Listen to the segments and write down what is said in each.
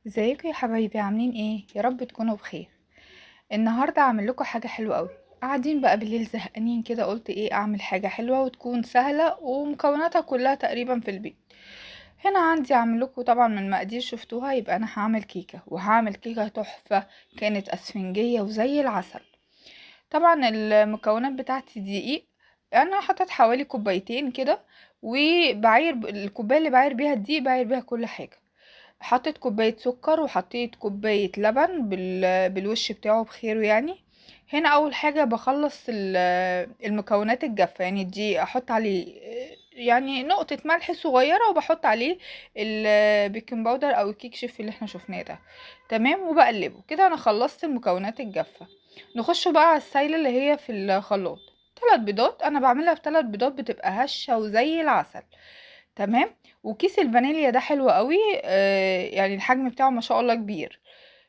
ازيكم يا حبايبي؟ عاملين ايه؟ يا رب تكونوا بخير. النهارده اعمل لكم حاجه حلوه قوي. قاعدين بقى بالليل زهقانين كده، قلت ايه اعمل حاجه حلوه وتكون سهله ومكوناتها كلها تقريبا في البيت. هنا عندي اعمل لكم طبعا من المقادير شفتوها، يبقى انا هعمل كيكه، وهعمل كيكه تحفه. كانت اسفنجيه وزي العسل. طبعا المكونات بتاعتي دقيق. انا حطيت حوالي كوبايتين كده، وبعير الكوبايه اللي بعير بيها الدقيق بعير بيها كل حاجه. حطيت كوباية سكر وحطيت كوباية لبن بالوش بتاعه بخيره يعني. هنا اول حاجة بخلص المكونات الجافة، يعني دي احط عليه يعني نقطة ملح صغيرة، وبحط عليه البيكنج باودر او الكيك شيف اللي احنا شفناه ده. تمام، وبقلبه كده. انا خلصت المكونات الجافة. نخش بقى على السايلة اللي هي في الخلاط. 3 بيضات، انا بعملها ب3 بيضات، بتبقى هشة وزي العسل. تمام. وكيس الفانيليا ده حلو قوي، يعني الحجم بتاعه ما شاء الله كبير.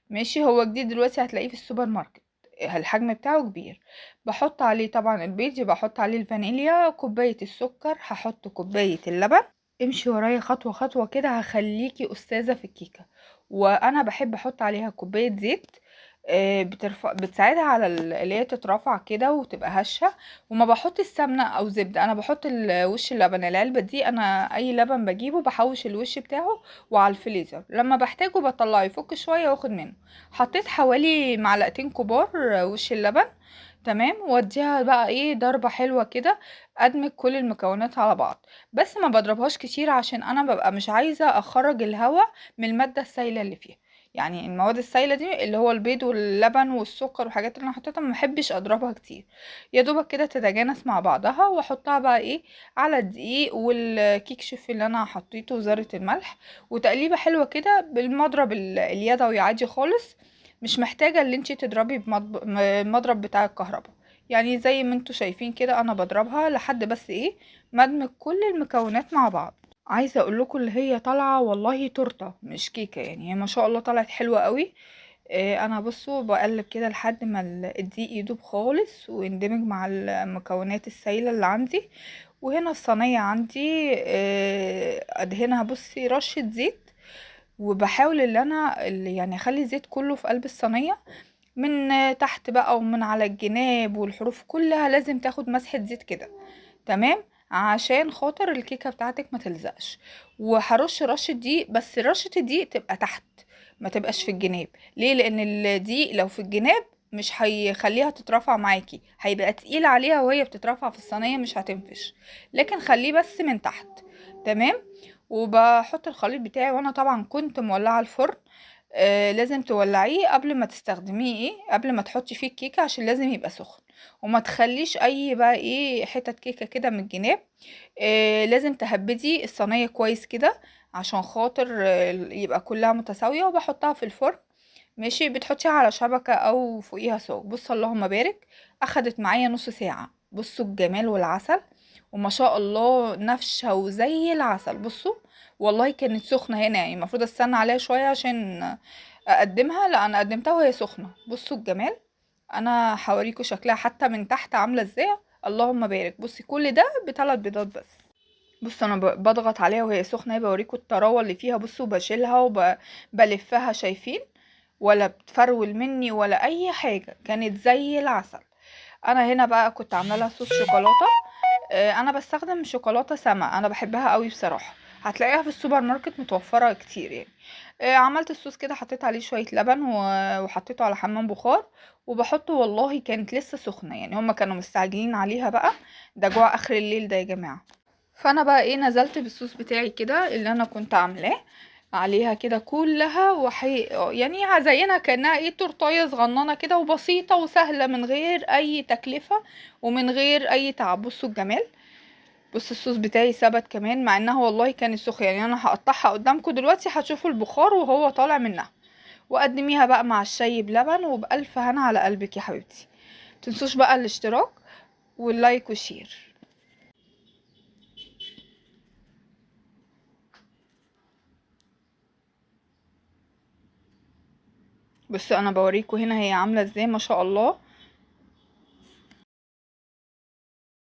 ماشي، هو جديد دلوقتي، هتلاقيه في السوبر ماركت. الحجم بتاعه كبير. بحط عليه طبعا البيض، يبقى احط عليه الفانيليا، كوباية السكر، هحط كوباية اللبن. امشي ورايا خطوة خطوة كده، هخليكي أستاذة في الكيكة. وأنا بحب أحط عليها كوباية زيت. بتساعدها على اللي هي تترفع كده وتبقى هشة. وما بحط السمنة أو زبدة، أنا بحط وش اللبن. العلبة دي أنا أي لبن بجيبه بحوش الوش بتاعه، وعلى الفريزر لما بحتاجه بطلعه يفك شوية واخد منه. حطيت حوالي معلقتين كبار وش اللبن. تمام، واديها بقى ايه ضربة حلوة كده. ادمج كل المكونات على بعض. بس ما بضربهاش كتير، عشان انا ببقى مش عايزة اخرج الهواء من المادة السائلة اللي فيها. يعني المواد السائلة دي اللي هو البيض واللبن والسكر والحاجات اللي انا حطيتها، ما بحبش اضربها كتير. يا دوبك كده تتجانس مع بعضها، واحطها بقى ايه على الدقيق والكيك شيف اللي انا حطيته وذرة الملح. وتقليبة حلوة كده بالمضرب اليدوي عادي خالص. مش محتاجة اللي انتي تضربي بمضرب بتاع الكهرباء. يعني زي ما انتوا شايفين كده، انا بضربها لحد بس ايه ما ادمج كل المكونات مع بعض. عايزه اقول لكم اللي هي طالعه والله تورته مش كيكه، يعني هي ما شاء الله طلعت حلوه قوي. انا بصوا بقلب كده لحد ما الدقيق يدوب خالص ويندمج مع المكونات السائله اللي عندي. وهنا الصينيه عندي ادهنها بصي رشه زيت. وبحاول ان انا يعني اخلي الزيت كله في قلب الصينيه. من تحت بقى ومن على الجناب، والحروف كلها لازم تاخد مسحة زيت كده. تمام. عشان خاطر الكيكة بتاعتك ما تلزقش. وهرش رشة دقيق، بس رشة الدقيق تبقى تحت، ما تبقاش في الجناب. ليه؟ لان الدقيق لو في الجناب مش هيخليها تترفع معاكي، هيبقى تقيل عليها وهي بتترفع في الصينية مش هتنفش. لكن خليه بس من تحت. تمام. وبحط الخليط بتاعي، وانا طبعا كنت مولعة الفرن. لازم تولعيه قبل ما تستخدميه، ايه قبل ما تحطي فيه الكيكة، عشان لازم يبقى سخن. وما تخليش اي بقى ايه حتت كيكة كده من الجناب. لازم تهبدي الصينية كويس كده، عشان خاطر يبقى كلها متساوية، وبحطها في الفرن. ماشي، بتحطيها على شبكة او فوقيها صاج. بص اللهم بارك. اخدت معايا نص ساعة، بصوا الجمال والعسل. وما شاء الله نافشة وزي العسل، بصوا. والله كانت سخنة هنا، يعني المفروض استنى عليها شوية عشان اقدمها. لا، انا قدمتها وهي سخنة، بصوا الجمال. انا هوريكوا شكلها حتى من تحت عاملة ازاي. اللهم بارك. بصي كل ده ب3 بيضات بس. بص انا بضغط عليها وهي سخنة، بوريكوا الطراوة اللي فيها. بصوا بشيلها وبلفها، شايفين؟ ولا بتفرول مني ولا اي حاجة، كانت زي العسل. انا هنا بقى كنت عامله لها صوص شوكولاته. انا بستخدم شوكولاته سما، انا بحبها قوي بصراحه. هتلاقيها في السوبر ماركت متوفره كتير يعني. عملت الصوص كده، حطيت عليه شويه لبن وحطيته على حمام بخار. وبحطه، والله كانت لسه سخنه، يعني هما كانوا مستعجلين عليها بقى. ده جوع اخر الليل ده يا جماعه. فانا بقى ايه نزلت بالصوص بتاعي كده اللي انا كنت عاملاه عليها كده كلها، يعني هزينها كأنها ايه تورتايه صغننه كده وبسيطه وسهله، من غير اي تكلفه ومن غير اي تعب. بصوا الجمال. بص الصوص بتاعي ثبت كمان، مع انها والله كانت سخنه. يعني انا هقطعها قدامكم دلوقتي، هتشوفوا البخار وهو طالع منها. وقدميها بقى مع الشاي بلبن وبألف هنا على قلبك يا حبيبتي. متنسوش بقى الاشتراك واللايك والشير. بصوا انا بوريكم هنا هي عامله ازاي، ما شاء الله.